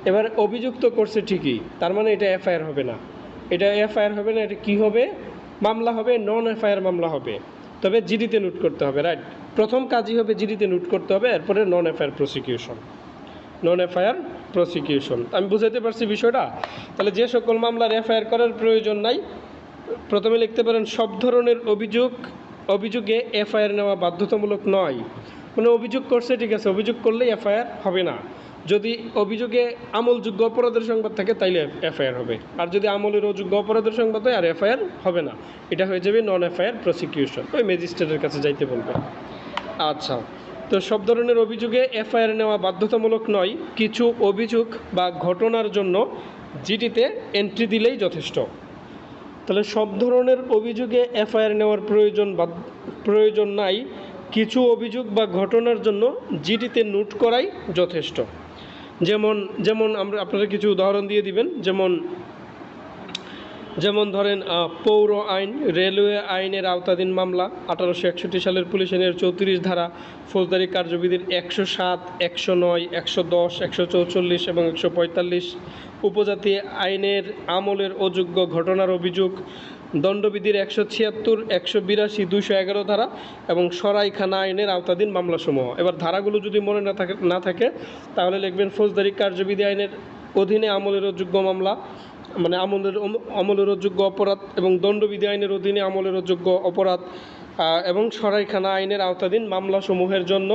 এবার অভিযুক্ত করছে ঠিকই, তার মানে এটা এফআইআর হবে না, এটা এফআইআর হবে না। এটা কি হবে? মামলা হবে, নন এফআইআর মামলা হবে। তবে জিডিতে নোট করতে হবে, রাইট? প্রথম কাজই হবে জিডিতে নোট করতে হবে, এরপরে নন এফআইআর প্রসিকিউশন, নন এফআইআর প্রসিকিউশন। আমি বুঝাইতে পারছি বিষয়টা? তাহলে যে সকল মামলার এফআইআর করার প্রয়োজন নাই, প্রথমে লিখতে পারেন সব ধরনের অভিযোগে এফআইআর নেওয়া বাধ্যতামূলক নয়। মানে অভিযোগ করছে, ঠিক আছে, অভিযোগ করলেই এফআইআর হবে না। যদি অভিযোগে আমলযোগ্য অপরাধের সংবাদ থাকে তাইলে এফআইআর হবে, আর যদি আমলের অযোগ্য অপরাধের সংবাদ হয় আর এফআইআর হবে না, এটা হয়ে যাবে নন এফআইআর প্রসিকিউশন, ওই ম্যাজিস্ট্রেটের কাছে যাইতে বলবে। আচ্ছা, তো সব ধরনের অভিযোগে এফআইআর নেওয়া বাধ্যতামূলক নয়, কিছু অভিযোগ বা ঘটনার জন্য জিডিতে এন্ট্রি দিলেই যথেষ্ট। তাহলে সব ধরনের অভিযোগে এফআইআর নেওয়ার প্রয়োজন নাই, কিছু অভিযোগ বা ঘটনার জন্য জিডিতে নোট করাই যথেষ্ট। যেমন আপনারা কিছু উদাহরণ দিয়ে দিবেন, যেমন ধরেন পৌর আইন, রেলওয়ে আইনের আওতাধীন মামলা, 1861 সালের পুলিশ আইনের 34 ধারা, ফৌজদারি কার্যবিধির 107, 109, 110, 144 এবং 145, উপজাতি আইনের আমলের অযোগ্য ঘটনার অভিযোগ, দণ্ডবিধির 176, 182, 211 ধারা এবং সরাইখানা আইনের আওতাধীন মামলাসমূহ। এবার ধারাগুলো যদি মনে না থাকে তাহলে লিখবেন ফৌজদারি কার্যবিধি আইনের অধীনে আমলের অযোগ্য মামলা, মানে আমলের অযোগ্য অপরাধ, এবং দণ্ডবিধি আইনের অধীনে আমলের অযোগ্য অপরাধ এবং সরাইখানা আইনের আওতাধীন মামলাসমূহের জন্য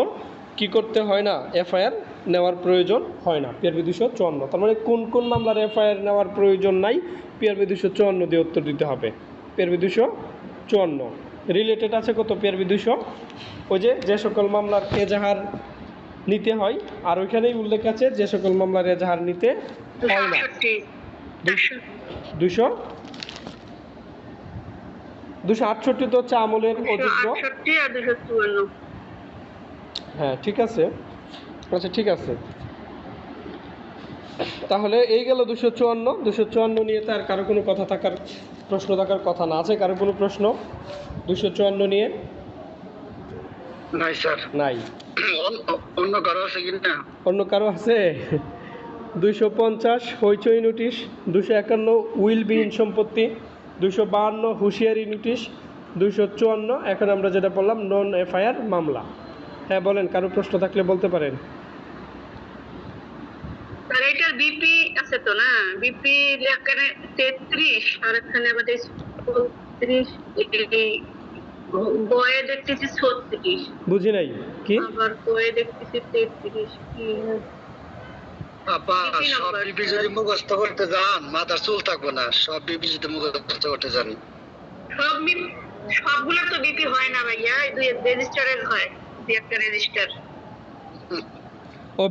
কি করতে হয় না, এফআইআর নেওয়ার প্রয়োজন হয় না। পিআরবি 254, তার মানে কোন কোন মামলার এফআইআর নেওয়ার প্রয়োজন নাই, পিআরবি 254 দিয়ে উত্তর দিতে হবে। পিআরবি 254 রিলেটেড আছে কত, পিআরবি 200, ওই যে সকল মামলার এজাহার নিতে হয়, আর ওইখানেই উল্লেখ আছে যে সকল মামলার এজাহার নিতে হয় না। 268 তো হচ্ছে আমলের অযোগ্য। হ্যাঁ ঠিক আছে, আচ্ছা ঠিক আছে, তাহলে এই গেল 254 নিয়ে তো আর কারো কোনো প্রশ্ন থাকার কথা না। আছে কারো কোনো প্রশ্ন 254 নিয়ে? নাই স্যার। নাই। অন্য কারো আছে কিনা? অন্য কারো আছে? 250 হইচই নোটিশ, 251 উইলবিহীন সম্পত্তি, 252 হুঁশিয়ারি নোটিশ, 254 এখন আমরা যেটা বললাম নন এফআইআর মামলা। হ্যাঁ বলেন, কারো প্রশ্ন থাকলে বলতে পারেন। আর এটার বিপি আছে তো না, বিপি এখানে 33 আর এখানে আমাদের 34, এই বয়ে দেখতেছি 36। বুঝি নাই কি? আবার বয়ে দেখতেছি 33 কি? আপা সব বিপি যদি মুখস্থ করতে যান মাথার চুল থাকবো না, সব বিপি যদি মুখস্থ করতে যান। সবগুলো তো বিপি হয় না ভাইয়া, দুই রেজিস্টারের হয়, দুই একটা রেজিস্টার। ও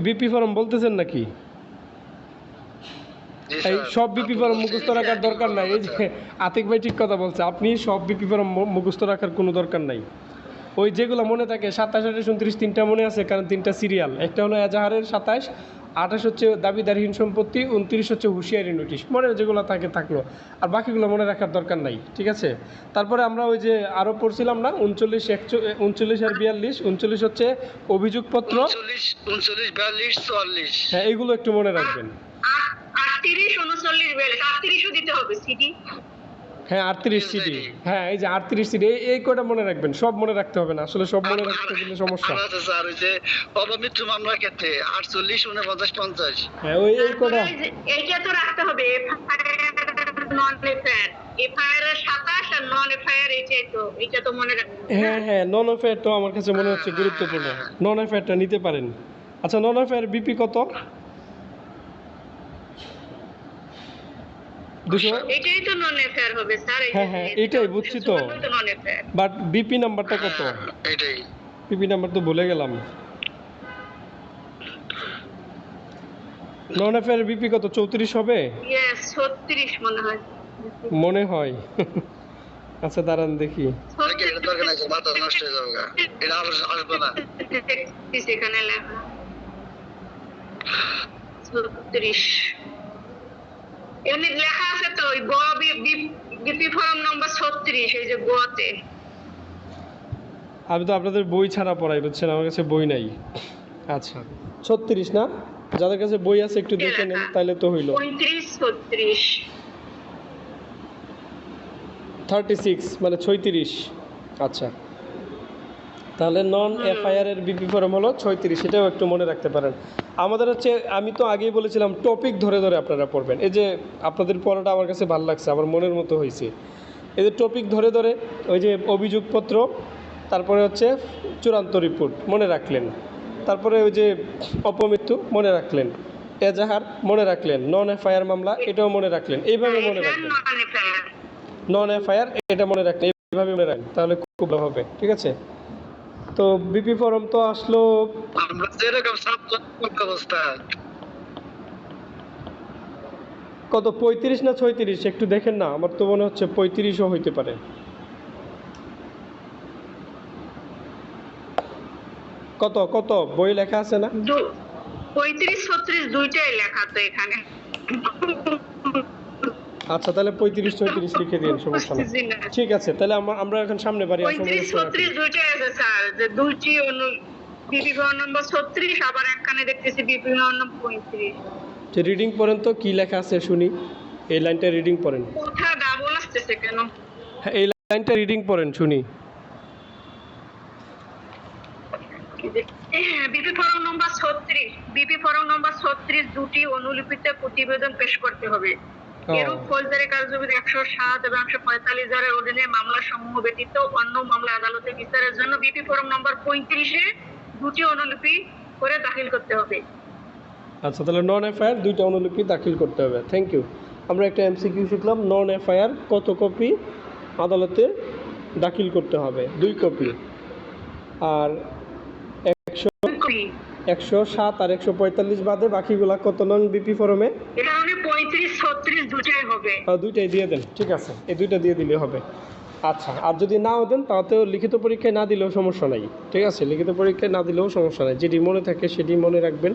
বিপি ফর্ম বলতেছেন নাকি? এই সব বিপি ফর্ম মুখস্থ রাখার দরকার নাই। এই যে আতিক ভাই ঠিক কথা বলছে, আপনি সব বিপি ফর্ম মুখস্থ রাখার কোনো দরকার নাই। ওই যেগুলো মনে থাকে 27, 28, 29 তিনটা মনে আছে, কারণ তিনটা সিরিয়াল, একটা হলো এজাহারের 27, 28 হচ্ছে দাবিদারহীন সম্পত্তি, 29 হচ্ছে হুঁশিয়ারি নোটিশ, মনে যেগুলো থাকলো, আর বাকিগুলো মনে রাখার দরকার নাই, ঠিক আছে। তারপরে আমরা ওই যে আরও পড়ছিলাম না 39, 39 আর 42, 39 হচ্ছে অভিযোগপত্র, 39, 42, 44। হ্যাঁ এইগুলো একটু মনে রাখবেন। 38, 39, 42, 38ও দিতে হবে সিডি। হ্যাঁ 38 সিডি, হ্যাঁ এই যে 38 সিডি, এই কয়টা মনে রাখবেন, সব মনে রাখতে হবে না, আসলে সব মনে রাখতে গেলে সমস্যা। আচ্ছা স্যার, ওই যে অপমৃত্যু মামলা ক্ষেত্রে 48, 49, 50। হ্যাঁ এই কয়টা এইটা তো রাখতে হবে, নন এফআইআর, এফআইআর 27 আর নন এফআইআর এইটা তো মনে রাখতে হবে। হ্যাঁ নন এফআইআর তো আমার কাছে মনে হচ্ছে গুরুত্বপূর্ণ, নন এফআইআরটা নিতে পারেন। আচ্ছা নন এফআইআর বিপি কত? 200। এটাই তো নন এফআইআর হবে স্যার। হ্যাঁ এটাই বুঝছি তো, নন এফআইআর। বাট বিপি নাম্বারটা কত? এটাই বিপি নাম্বার তো ভুলে গেলাম। নন এফআইআর বিপি কত, 34 হবে? ইয়েস 36 মনে হয়। আচ্ছা দাঁড়ান দেখি। এটা দরকার নাই, মাথা নষ্ট হয়ে যাবে, এটা আসবে না। এখানে লেখা 36 এমনি লেখা আছে তো, ওই বিপি ফর্ম নাম্বার 36, এই যে গোয়াতে। আমি তো আপনাদের বই ছাড়া পড়াই, বুঝছেন, আমার কাছে বই নাই। আচ্ছা 36 না, যাদের কাছে বই আছে একটু দেখে নেন তাহলে তো হইল। 35, 36, 36 মানে 36। আচ্ছা তাহলে নন এফআইআর এর বিপি ফর্ম হলো 36, এটাও একটু মনে রাখতে পারেন। আমাদের হচ্ছে, আমি তো আগেই বলেছিলাম টপিক ধরে ধরে আপনারা পড়বেন। এই যে আপনাদের পড়াটা আমার কাছে ভালো লাগছে, আমার মনের মতো হয়েছে। এই যে টপিক ধরে ধরে, ওই যে অভিযোগপত্র, তারপরে হচ্ছে চূড়ান্ত রিপোর্ট মনে রাখলেন, তারপরে ওই যে অপমৃত্যু মনে রাখলেন, এজাহার মনে রাখলেন, নন এফআইআর মামলা এটাও মনে রাখলেন, এইভাবে মনে রাখলেন। নন এফআইআর এটা মনে রাখলেন, এইভাবে মনে রাখলেন, তাহলে খুব ভালো হবে। ঠিক আছে, তো বিপি ফর্ম তো আসলো। আমরা যেরকম অবস্থা কত, 35 না 36 একটু দেখেন না, আমার তো মনে হচ্ছে 35ও হইতে পারে। কত কত বই লেখা আছে না? 35-36 দুইটাই লেখা তো এখানে। আচ্ছা, তাহলে 35-36 লিখে দিন, সমস্যা নেই। ঠিক আছে, তাহলে আমরা এখন সামনে বাড়ি 35-36 দুইটাই আছে স্যার, যে দুইটি বিপি ফর্ম নম্বর 36, আবার একখানে দেখতেছি বিপি ফর্ম নম্বর 35। যে রিডিং পড়েন তো, কি লেখা আছে শুনি, এই লাইনটা রিডিং পড়েন। কথা ডাবল আসতেছে কেন? হ্যাঁ, এই লাইনটা রিডিং পড়েন শুনি। বিপি ফর্ম নম্বর 36, বিপি ফর্ম নম্বর 36 দুটি অনুলিপিতে প্রতিবেদন পেশ করতে হবে। এরূপ ফৌজদারি কার্যবিধি 107 এবং 145 ধারার অধীনে মামলা সমূহ ব্যতীত অন্য মামলা আদালতে বিচারের জন্য বিপি ফর্ম নম্বর 35-এ দুটি অনুলিপি করে দাখিল করতে হবে। আচ্ছা, তাহলে নন এফআইআর দুইটা অনুলিপি দাখিল করতে হবে। Thank you. আমরা একটা এমসিকিউ শিখলাম, নন এফআইআর কত কপি আদালতে দাখিল করতে হবে? 2 কপি। আর 107 আর 145 বাদে বাকিগুলা কত নং বিপি ফর্মে? এটা মানে 35-36 দুটাই হবে। দুইটাই দিয়ে দেন, ঠিক আছে, এই দুইটা দিয়ে দিলে হবে। আচ্ছা, আর যদি নাও দেন তাতেও লিখিত পরীক্ষায় না দিলেও সমস্যা নাই। ঠিক আছে, লিখিত পরীক্ষায় না দিলেও সমস্যা নাই, যেটি মনে থাকে সেটি মনে রাখবেন।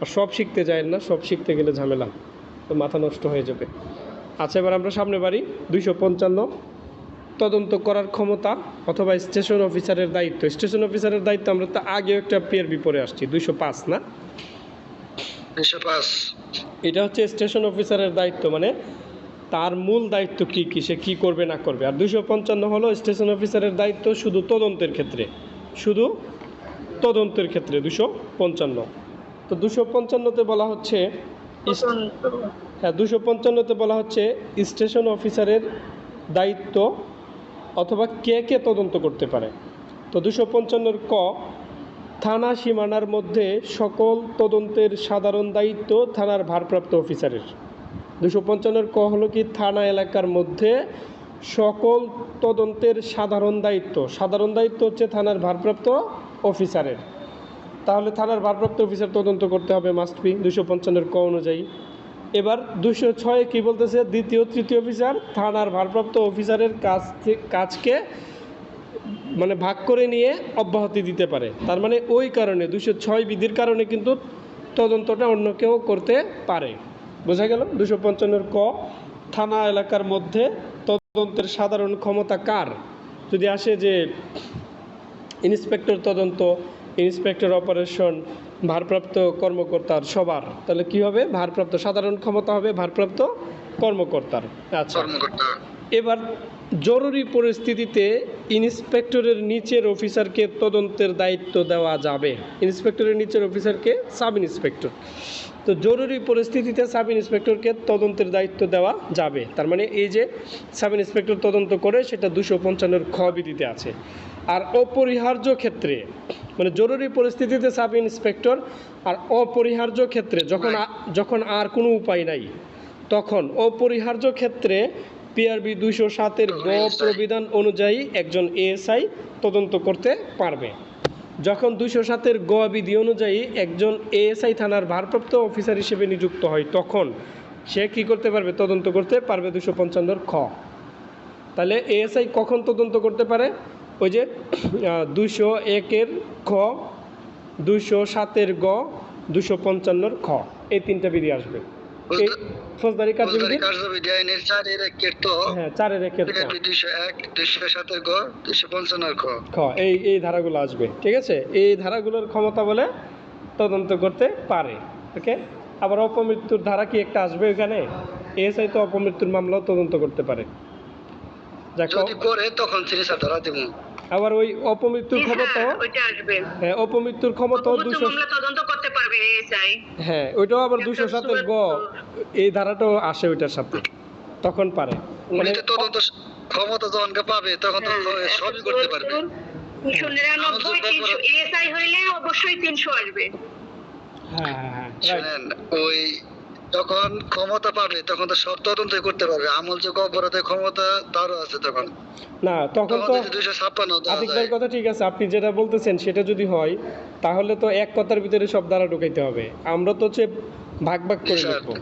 আর সব শিখতে যায় না, সব শিখতে গেলে ঝামেলা, তো মাথা নষ্ট হয়ে যাবে। আচ্ছা, এবার আমরা সামনে বাড়ি 255, তদন্ত করার ক্ষমতা অথবা স্টেশন অফিসারের দায়িত্ব। স্টেশন অফিসারের দায়িত্ব আমরা তো আগেও একটা পিআরবি পড়ে আসছি, 205 না? 205 এটা হচ্ছে স্টেশন অফিসারের দায়িত্ব, মানে তার মূল দায়িত্ব কি কি, সে কী করবে না করবে। আর 255 হলো স্টেশন অফিসারের দায়িত্ব শুধু তদন্তের ক্ষেত্রে, শুধু তদন্তের ক্ষেত্রে 255। তো 255-তে বলা হচ্ছে, হ্যাঁ 255-তে বলা হচ্ছে স্টেশন অফিসারের দায়িত্ব অথবা কে কে তদন্ত করতে পারে। তো 255-র ক, থানা সীমানার মধ্যে সকল তদন্তের সাধারণ দায়িত্ব থানার ভারপ্রাপ্ত অফিসারের। 255-র ক হলো কি, থানা এলাকার মধ্যে সকল তদন্তের সাধারণ দায়িত্ব, সাধারণ দায়িত্ব হচ্ছে থানার ভারপ্রাপ্ত অফিসারের। তাহলে থানার ভারপ্রাপ্ত অফিসার তদন্ত করতে হবে, মাস্ট বি 255-এর ক অনুযায়ী। এবার 206 কি বলতেছে, দ্বিতীয় তৃতীয় অফিসার থানার ভারপ্রাপ্ত অফিসারের কাজকে মানে ভাগ করে নিয়ে অব্যাহতি দিতে পারে। তার মানে ওই কারণে 206 বিধির কারণে কিন্তু তদন্তটা অন্য কেউ করতে পারে। বোঝা গেল? 255-এর ক, থানা এলাকার মধ্যে তদন্তের সাধারণ ক্ষমতা কার? যদি আসে যে ইন্সপেক্টর তদন্ত, ইন্সপেক্টর অপারেশন, ভারপ্রাপ্ত কর্মকর্তার, সবার, তাহলে কি হবে? ভারপ্রাপ্ত, সাধারণ ক্ষমতা হবে ভারপ্রাপ্ত কর্মকর্তার। আচ্ছা, এবার জরুরি পরিস্থিতিতে ইন্সপেক্টরের নিচের অফিসারকে তদন্তের দায়িত্ব দেওয়া যাবে। ইন্সপেক্টরের নিচের অফিসারকে সাব ইন্সপেক্টর। তো জরুরি পরিস্থিতিতে সাব ইন্সপেক্টরকে তদন্তের দায়িত্ব দেওয়া যাবে। তার মানে এই যে সাব ইন্সপেক্টর তদন্ত করে, সেটা 255-এর খ বিধিতে আছে। আর অপরিহার্য ক্ষেত্রে, মানে জরুরি পরিস্থিতিতে সাব ইন্সপেক্টর, আর অপরিহার্য ক্ষেত্রে যখন আর কোনো উপায় নাই, তখন অপরিহার্য ক্ষেত্রে পিআরবি 207-এর গ প্রবিধান অনুযায়ী একজন এএসআই তদন্ত করতে পারবে। যখন 207-এর গ বিধি অনুযায়ী একজন এএসআই থানার ভারপ্রাপ্ত অফিসার হিসেবে নিযুক্ত হয়, তখন সে কি করতে পারবে? তদন্ত করতে পারবে 255-এর খ। তাহলে এএসআই কখন তদন্ত করতে পারে? ওই যে 201-এর খ, 207-এর গ, 255-এর খ, এই তিনটা বিধি আসবে। এই ফৌজদারি কার্যবিধি আইনের 4-এর 1-এর তো, হ্যাঁ 4-এর 1-এর 201, 207-এর গ, 255-এর খ, এই ধারাগুলো আসবে। ঠিক আছে, এই ধারাগুলোর ক্ষমতা বলে তদন্ত করতে পারে। ওকে, আবার অপমৃত্যুর ধারা কি একটা আসবে এখানে? এএসআই তো অপমৃত্যুর মামলাও তদন্ত করতে পারে। যদি করে তখন 3 ধারা দিব। আবার ওই অপমৃত্যুর ক্ষমতাও, ওইটা আসবে। হ্যাঁ অপমৃত্যুর ক্ষমতাও অপমৃত্যু 200, মামলা তদন্ত করতে পারবে এএসআই। হ্যাঁ ওইটাও আবার 207-এর গ, এই ধারাটাও আসে ওইটার সাথে, তখন পারে মানে উনি তো তদন্ত ক্ষমতা যখনকে পাবে তখন তো সবই করতে পারবে। 299 এএসআই হইলে অবশ্যই 300 আসবে। হ্যাঁ হ্যাঁ হ্যাঁ রাইট। শুনেন, ওই যখন ক্ষমতা পাবে তখন তো সব তদন্তই করতে পারবে। আমলযোগ্য অপরাধের ক্ষমতা তারও আছে তখন। না তখন তখন তো যদি 256 দেওয়া আতিক যায়। ভাইয়ের কথা ঠিক আছে, আপনি যেটা বলতেছেন সেটা যদি হয় তাহলে তো এক কথার ভিতরে সব ধারা ঢুকাইতে হবে, আমরা তো হচ্ছে ভাগ ভাগ করে স্যার। লিখবো।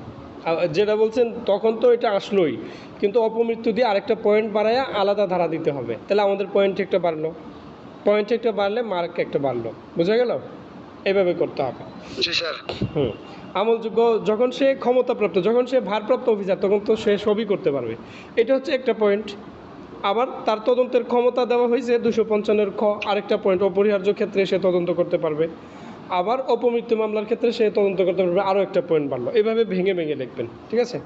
যেটা বলছেন তখন তো এটা আসলোই, কিন্তু অপমৃত্যু দিয়ে আরেকটা পয়েন্ট বাড়ায় আলাদা ধারা দিতে হবে, তাহলে আমাদের পয়েন্ট একটা বাড়লো, পয়েন্ট একটা বাড়লে মার্ক একটা বাড়লো, বুঝা গেল? এইভাবে করতে হবে। জি স্যার। হুম, আমলযোগ্য যখন সে ক্ষমতাপ্রাপ্ত, যখন সে ভারপ্রাপ্ত অফিসার তখন তো সে সবই করতে পারবে, এটা হচ্ছে একটা পয়েন্ট। আবার তার তদন্তের ক্ষমতা দেওয়া হয়েছে 255-এর খ, আরেকটা পয়েন্ট, অপরিহার্য ক্ষেত্রে সে তদন্ত করতে পারবে, আবার অপমৃত্যু মামলার ক্ষেত্রে সে তদন্ত করতে পারবে, আরও একটা পয়েন্ট বাড়লো, এইভাবে ভেঙে ভেঙে লিখবেন, ঠিক আছে?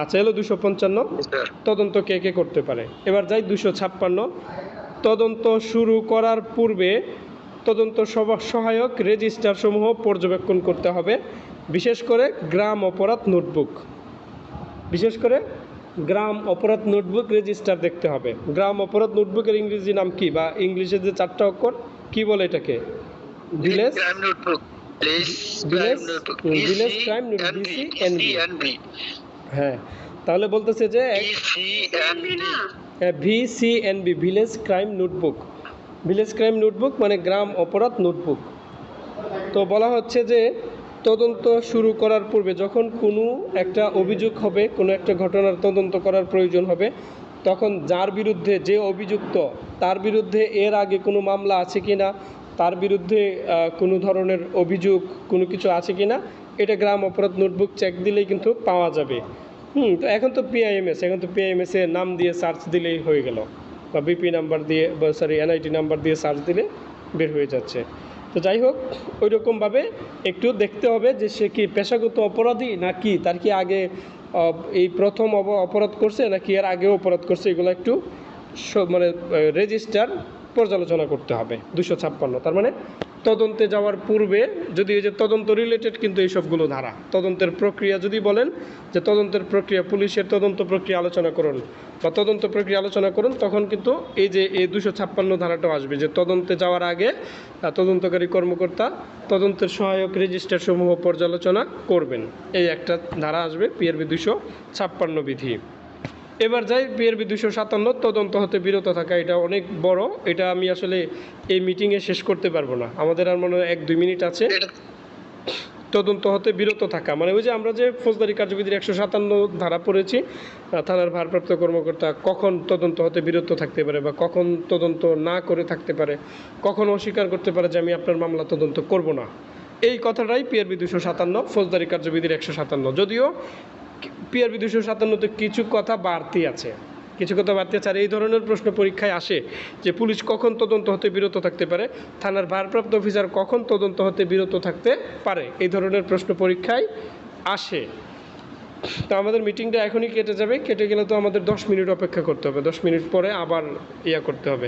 আচ্ছা এলো 255 জি স্যার। তদন্ত কে কে করতে পারে। এবার যাই 256 তদন্ত শুরু করার পূর্বে তদন্ত সহায়ক রেজিস্টার সমূহ পর্যবেক্ষণ করতে হবে, বিশেষ করে গ্রাম অপরাধ নোটবুক, বিশেষ করে গ্রাম অপরাধ নোটবুক রেজিস্টার দেখতে হবে। গ্রাম অপরাধ নোটবুকের ইংরেজি নাম কি, বা ইংলিশে যে 4টা অক্ষর কি বলে এটাকে? Village crime notebook. Village village crime notebook, VCNB। হ্যাঁ তাহলে বলতেছে যে VCNB village crime notebook, village crime notebook মানে গ্রাম অপরাধ নোটবুক। তো বলা হচ্ছে যে তদন্ত শুরু করার পূর্বে যখন কোনো একটা অভিযোগ হবে, কোনো একটা ঘটনার তদন্ত করার প্রয়োজন হবে, তখন যার বিরুদ্ধে যে অভিযুক্ত তার বিরুদ্ধে এর আগে কোনো মামলা আছে কি না, তার বিরুদ্ধে কোনো ধরনের অভিযোগ কোনো কিছু আছে কি না, এটা গ্রাম অপরাধ নোটবুক চেক দিলেই কিন্তু পাওয়া যাবে। তো এখন তো PIMS, এখন তো PIMS এর নাম দিয়ে সার্চ দিলেই হয়ে গেল, বা BP নাম্বার দিয়ে, বা সরি NIT নাম্বার দিয়ে সার্চ দিলে বের হয়ে যাচ্ছে। তো যাই হোক, ওই রকমভাবে একটু দেখতে হবে যে সে কি পেশাগত অপরাধী নাকি তার কি আগে এই প্রথম অপরাধ করছে নাকি এর আগেও অপরাধ করছে, এগুলো একটু মানে রেজিস্টার পর্যালোচনা করতে হবে। 256 তার মানে তদন্তে যাওয়ার পূর্বে, যদি এই যে তদন্ত রিলেটেড কিন্তু এই সবগুলো ধারা, তদন্তের প্রক্রিয়া যদি বলেন যে তদন্তের প্রক্রিয়া, পুলিশের তদন্ত প্রক্রিয়া আলোচনা করুন বা তদন্ত প্রক্রিয়া আলোচনা করুন, তখন কিন্তু এই যে এই 256 ধারাটাও আসবে যে তদন্তে যাওয়ার আগে তদন্তকারী কর্মকর্তা তদন্তের সহায়ক রেজিস্টার সমূহ পর্যালোচনা করবেন, এই একটা ধারা আসবে PRB 256 বিধি। এবার যাই PRB 257 তদন্ত হতে বিরত থাকা। এটা অনেক বড়, এটা আমি আসলে এই মিটিংয়ে শেষ করতে পারবো না, আমাদের আর মনে হয় 1-2 মিনিট আছে। তদন্ত হতে বিরত থাকা মানে ওই যে আমরা যে ফৌজদারি কার্যবিধির 157 ধারা পড়েছি, থানার ভারপ্রাপ্ত কর্মকর্তা কখন তদন্ত হতে বিরত থাকতে পারে বা কখন তদন্ত না করে থাকতে পারে, কখন অস্বীকার করতে পারে যে আমি আপনার মামলা তদন্ত করব না, এই কথাটাই PRB 257 ফৌজদারি কার্যবিধির 157। যদিও PRB 257-তে কিছু কথা বাড়তি আছে, কিছু কথা বাড়তি আছে। আর এই ধরনের প্রশ্ন পরীক্ষায় আসে যে পুলিশ কখন তদন্ত হতে বিরত থাকতে পারে, থানার ভারপ্রাপ্ত অফিসার কখন তদন্ত হতে বিরত থাকতে পারে, এই ধরনের প্রশ্ন পরীক্ষায় আসে। তো আমাদের মিটিংটা এখনই কেটে যাবে, কেটে গেলে তো আমাদের 10 মিনিট অপেক্ষা করতে হবে, 10 মিনিট পরে আবার করতে হবে।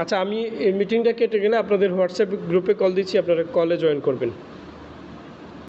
আচ্ছা আমি এই মিটিংটা কেটে গেলে আপনাদের হোয়াটসঅ্যাপ গ্রুপে কল দিচ্ছি, আপনারা কলে জয়েন করবেন।